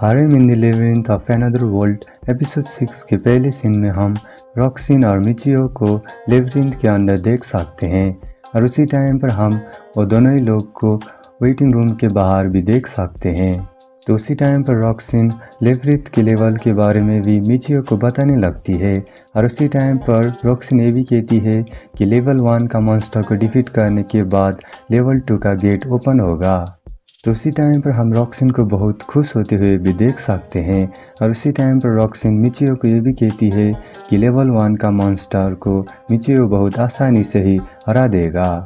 हारेम in the labyrinth of another world episode 6 के पहले scene में हम रॉक्सिन और मिचियो को लेबिरिंथ के अंदर देख सकते हैं और उसी टाइम पर हम वो दोनों ही लोग को वेटिंग रूम के बाहर भी देख सकते हैं। तो उसी टाइम पर रॉक्सिन लेबिरिंथ के लेवल के बारे में भी मिचियो को बताने लगती है और उसी टाइम पर रॉक्सिन ये भी कहती है कि लेवल 1 का मॉन्स्टर को डिफीट करने के बाद लेवल 2 का गेट ओपन होगा। तो उसी टाइम पर हम रॉक्सिन को बहुत खुश होते हुए भी देख सकते हैं और उसी टाइम पर रॉक्सिन मिचियो को ये भी कहती है कि लेवल 1 का मॉन्स्टर को मिचियो बहुत आसानी से ही हरा देगा।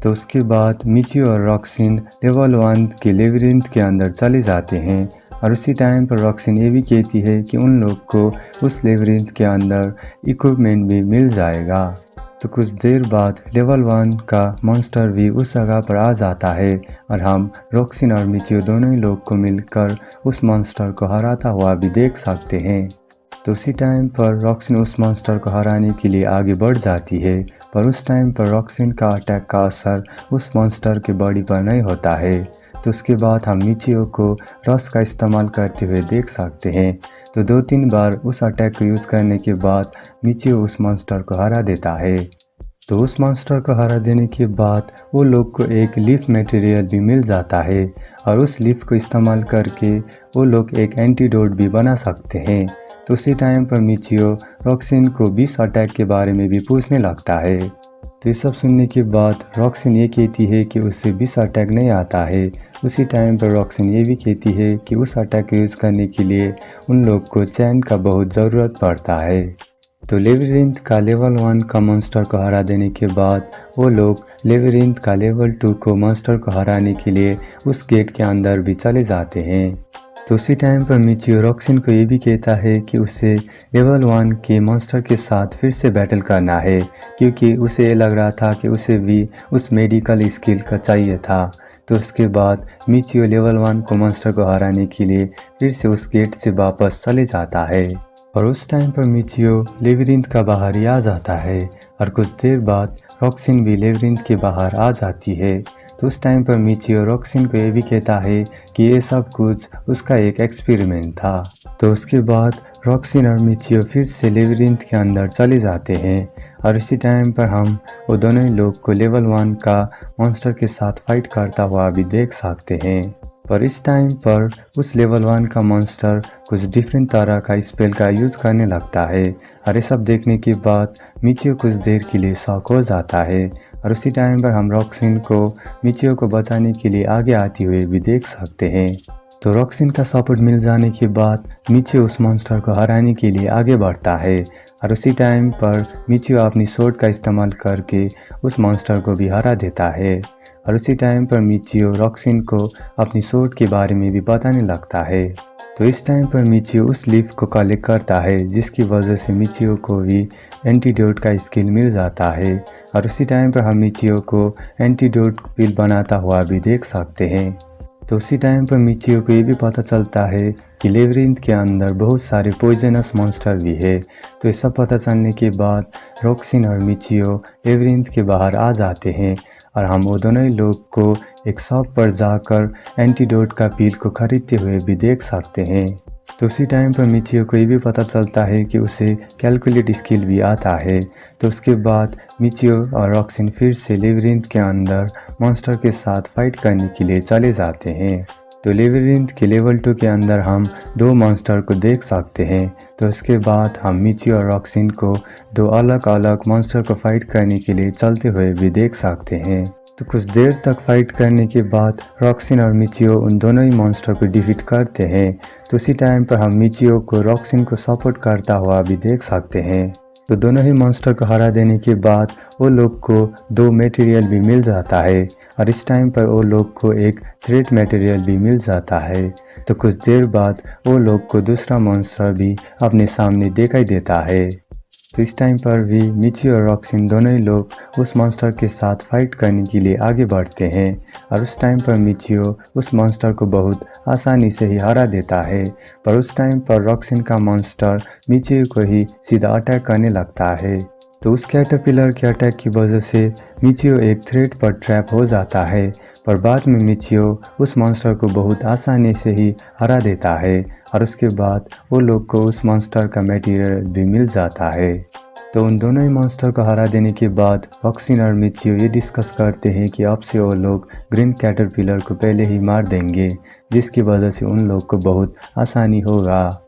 तो उसके बाद मिचियो और रॉक्सिन लेवल 1 के लेबिरिंथ के अंदर चले जाते हैं और उसी टाइम पर रॉक्सिन ये भी कहती है कि उन लोग को उस लेबिरिंथ के अंदर इक्विपमेंट भी मिल जाएगा। तो कुछ देर बाद लेवल 1 का मॉन्स्टर भी उस जगह पर आ जाता है और हम रॉक्सिन और मिचियो दोनों ही लोग को मिलकर उस मॉन्स्टर को हराता हुआ भी देख सकते हैं। तो उसी टाइम पर रॉक्सिन उस मॉन्स्टर को हराने के लिए आगे बढ़ जाती है पर उस टाइम पर रॉक्सिन का अटैक का असर उस मॉन्स्टर के बॉडी पर नहीं होता है। तो उसके बाद हम मिचियो को रस का इस्तेमाल करते हुए देख सकते हैं। तो 2-3 बार उस अटैक को यूज़ करने के बाद मिचियो उस मॉन्स्टर को हरा देता है। तो उस मॉन्स्टर को हरा देने के बाद वो लोग को एक लीफ मटेरियल भी मिल जाता है और उस लीफ को इस्तेमाल करके वो लोग एक एंटीडोट भी बना सकते हैं। तो उसी टाइम पर मिचियो रॉक्सिन को 20 अटैक के बारे में भी पूछने लगता है। तो ये सब सुनने के बाद रॉक्सिन ये कहती है कि उसे 20 अटैक नहीं आता है। उसी टाइम पर रॉक्सिन ये भी कहती है कि उस अटैक को यूज़ करने के लिए उन लोग को चैन का बहुत ज़रूरत पड़ता है। तो लेबिरिंथ का लेवल 1 का मॉन्स्टर को हरा देने के बाद वो लोग लेबिरिंथ का लेवल 2 को मॉन्स्टर को हराने के लिए उस गेट के अंदर भी चले जाते हैं। तो उसी टाइम पर मिचियो रॉक्सिन को ये भी कहता है कि उसे लेवल 1 के मॉन्स्टर के साथ फिर से बैटल करना है क्योंकि उसे ये लग रहा था कि उसे भी उस मेडिकल स्किल का चाहिए था। तो उसके बाद मिचियो लेवल 1 को मॉन्स्टर को हराने के लिए फिर से उस गेट से वापस चले जाता है और उस टाइम पर मिचियो लेबिरिंथ का बाहर ही आ जाता है और कुछ देर बाद रॉक्सिन भी लेबिरिंथ के बाहर आ जाती है। तो उस टाइम पर मिचियो रॉक्सिन को ये भी कहता है कि ये सब कुछ उसका एक एक्सपेरिमेंट था। तो उसके बाद रॉक्सिन और मिचियो फिर से लेबिरिंथ के अंदर चले जाते हैं और इसी टाइम पर हम वो दोनों ही लोग को लेवल 1 का मॉन्स्टर के साथ फाइट करता हुआ भी देख सकते हैं। पर इस टाइम पर उस लेवल 1 का मॉन्स्टर कुछ डिफरेंट तरह का स्पेल का यूज़ करने लगता है और ये सब देखने के बाद मिचियो कुछ देर के लिए शॉक हो जाता है और उसी टाइम पर हम रॉक्सिन को मिचियो को बचाने के लिए आगे आते हुए भी देख सकते हैं। तो रॉक्सिन का सपोर्ट मिल जाने के बाद मिचियो उस मॉन्स्टर को हराने के लिए आगे बढ़ता है और उसी टाइम पर मिचियो अपनी स्वॉर्ड का इस्तेमाल करके उस मॉन्स्टर को भी हरा देता है और उसी टाइम पर मिचियो रॉक्सिन को अपनी स्वॉर्ड के बारे में भी बताने लगता है। तो इस टाइम पर मिचियो उस लीफ को कलेक्ट करता है जिसकी वजह से मिचियो को भी एंटीडोट का स्किल मिल जाता है और उसी टाइम पर हम मिचियो को एंटीडोट पिल बनाता हुआ भी देख सकते हैं। तो उसी टाइम पर मिचियो को ये भी पता चलता है कि लेबिरिंथ के अंदर बहुत सारे पॉइजनस मॉन्स्टर भी है। तो ये सब पता चलने के बाद रॉक्सिन और मिचियो लेबिरिंथ के बाहर आ जाते हैं और हम वो दोनों ही लोग को एक शॉप पर जाकर एंटीडोट का पिल को खरीदते हुए भी देख सकते हैं। तो उसी टाइम पर मिचियो को ये भी पता चलता है कि उसे कैलकुलेट स्किल भी आता है। तो उसके बाद मिचियो और रॉक्सिन फिर से लेबिरिंथ के अंदर मॉन्स्टर के साथ फाइट करने के लिए चले जाते हैं। तो लेबिरिंथ के लेवल 2 के अंदर हम 2 मॉन्स्टर को देख सकते हैं। तो उसके बाद हम मिचियो और रॉक्सिन को 2 अलग अलग मॉन्स्टर को फाइट करने के लिए चलते हुए भी देख सकते हैं। तो कुछ देर तक फाइट करने के बाद रॉक्सिन और मिचियो उन दोनों ही मॉन्स्टर को डिफीट करते हैं। तो उसी टाइम पर हम मिचियो को रॉक्सिन को सपोर्ट करता हुआ भी देख सकते हैं। तो दोनों ही मॉन्स्टर को हरा देने के बाद वो लोग को 2 मटेरियल भी मिल जाता है और इस टाइम पर वो लोग को एक थ्रेड मटेरियल भी मिल जाता है। तो कुछ देर बाद वो लोग को दूसरा मॉन्स्टर भी अपने सामने दिखाई देता है। तो इस टाइम पर भी मिचियो और रॉक्सिन दोनों ही लोग उस मॉन्स्टर के साथ फाइट करने के लिए आगे बढ़ते हैं और उस टाइम पर मिचियो उस मॉन्स्टर को बहुत आसानी से ही हरा देता है। पर उस टाइम पर रॉक्सिन का मॉन्स्टर मिचियो को ही सीधा अटैक करने लगता है। तो उस कैटरपिलर के अटैक की वजह से मिचियो एक थ्रेड पर ट्रैप हो जाता है, पर बाद में मिचियो उस मॉन्स्टर को बहुत आसानी से ही हरा देता है और उसके बाद वो लोग को उस मॉन्स्टर का मटेरियल भी मिल जाता है। तो उन दोनों ही मॉन्स्टर को हरा देने के बाद रॉक्सिन और मिचियो ये डिस्कस करते हैं कि अब से वो लोग ग्रीन कैटरपिलर को पहले ही मार देंगे, जिसकी वजह से उन लोग को बहुत आसानी होगा।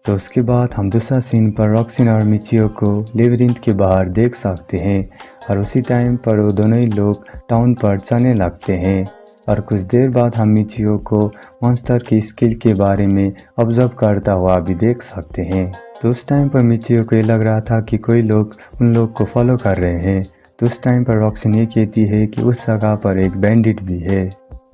तो उसके बाद हम दूसरा सीन पर रॉक्सिन और मिचियो को लेबिरिंथ के बाहर देख सकते हैं और उसी टाइम पर वो दोनों ही लोग टाउन पर चलने लगते हैं और कुछ देर बाद हम मिचियो को मॉन्स्टर की स्किल के बारे में ऑब्जर्व करता हुआ भी देख सकते हैं। तो उस टाइम पर मिचियो को ये लग रहा था कि कोई लोग उन लोग को फॉलो कर रहे हैं। तो उस टाइम पर रॉक्सिन ये कहती है कि उस जगह पर एक बैंडिट भी है।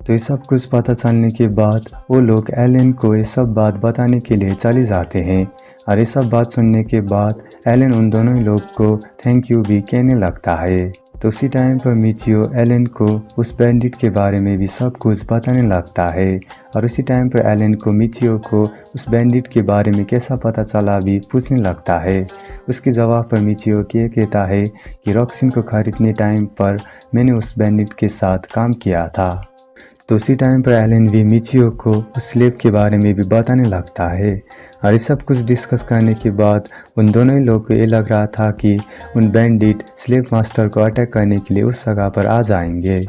तो ये सब कुछ पता चलने के बाद वो लोग एलन को ये सब बात बताने के लिए चले जाते हैं और ये सब बात सुनने के बाद एलन उन दोनों ही लोग को थैंक यू भी कहने लगता है। तो उसी टाइम पर मिचियो एलन को उस बैंडिट के बारे में भी सब कुछ बताने लगता है और उसी टाइम पर एलन को मिचियो को उस बैंडिट के बारे में कैसा पता चला भी पूछने लगता है। उसके जवाब पर मिचियो ये कहता है कि रॉक्सिन को खरीदने टाइम पर मैंने उस बैंडिट के साथ काम किया था। तो उसी टाइम पर एलन भी मिचियो को उस स्लेव के बारे में भी बताने लगता है और ये सब कुछ डिस्कस करने के बाद उन दोनों ही लोगों को ये लग रहा था कि उन बैंडिट स्लेव मास्टर को अटैक करने के लिए उस जगह पर आ जाएंगे।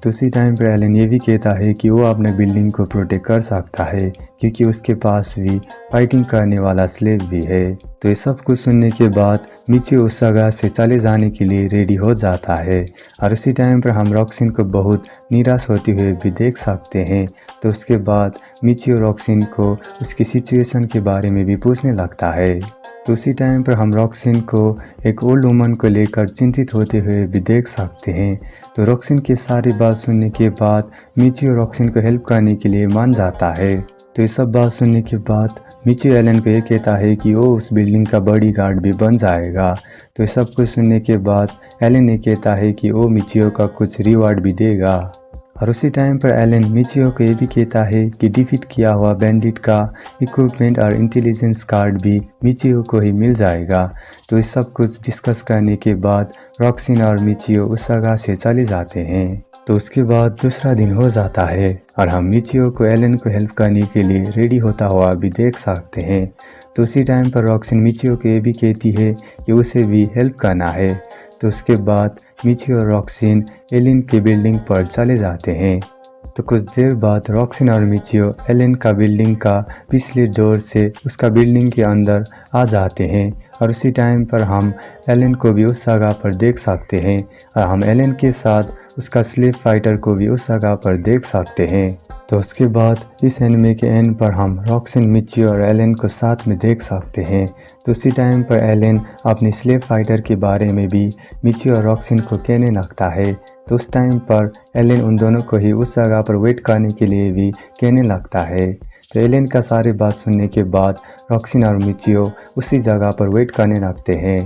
तो उसी टाइम पर एलन ये भी कहता है कि वो अपने बिल्डिंग को प्रोटेक्ट कर सकता है क्योंकि उसके पास भी फाइटिंग करने वाला स्लेव भी है। तो ये सब कुछ सुनने के बाद मिचियो उस जगह से चले जाने के लिए रेडी हो जाता है और उसी टाइम पर हम रॉक्सिन को बहुत निराश होते हुए भी देख सकते हैं। तो उसके बाद मिचियो रॉक्सिन को उसकी सिचुएशन के बारे में भी पूछने लगता है। तो उसी टाइम पर हम रॉक्सिन को एक ओल्ड वुमन को लेकर चिंतित होते हुए भी देख सकते हैं। तो रॉक्सिन की सारी बात सुनने के बाद मिचियो रॉक्सिन को हेल्प करने के लिए मान जाता है। तो ये सब बात सुनने के बाद मिचियो एलन को ये कहता है कि वो उस बिल्डिंग का बॉडीगार्ड भी बन जाएगा। तो ये सब कुछ सुनने के बाद एलन ये कहता है कि वो मिचियो का कुछ रिवार्ड भी देगा और उसी टाइम पर एलन मिचियो को ये भी कहता है कि डिफीट किया हुआ बैंडिट का इक्विपमेंट और इंटेलिजेंस कार्ड भी मिचियो को ही मिल जाएगा। तो इस सब कुछ डिस्कस करने के बाद रॉक्सिन और मिचियो उस जगह से चले जाते हैं। तो उसके बाद दूसरा दिन हो जाता है और हम मिचियो को एलन को हेल्प करने के लिए रेडी होता हुआ भी देख सकते हैं। तो उसी टाइम पर रॉक्सिन मिचियो को ये भी कहती है कि उसे भी हेल्प करना है। तो उसके बाद मिचियो और रॉक्सिन एलन की बिल्डिंग पर चले जाते हैं। तो कुछ देर बाद रॉक्सिन और मिचियो एलन का बिल्डिंग का पिछले डोर से उसका बिल्डिंग के अंदर आ जाते हैं और उसी टाइम पर हम एलन को भी उस जगह पर देख सकते हैं और हम एलन के साथ उसका स्लेव फाइटर को भी उस जगह पर देख सकते हैं। तो उसके बाद इस एनिमे के एंड पर हम रॉक्सिन, मिचियो और एलन को साथ में देख सकते हैं। तो उसी टाइम पर एलन अपनी स्लेव फाइटर के बारे में भी मिचियो और रॉक्सिन को कहने लगता है। तो उस टाइम पर एलन उन दोनों को ही उस जगह पर वेट करने के लिए भी कहने लगता है। तो एलन का सारी बात सुनने के बाद रॉक्सिन और मिचियो उसी जगह पर वेट करने लगते हैं।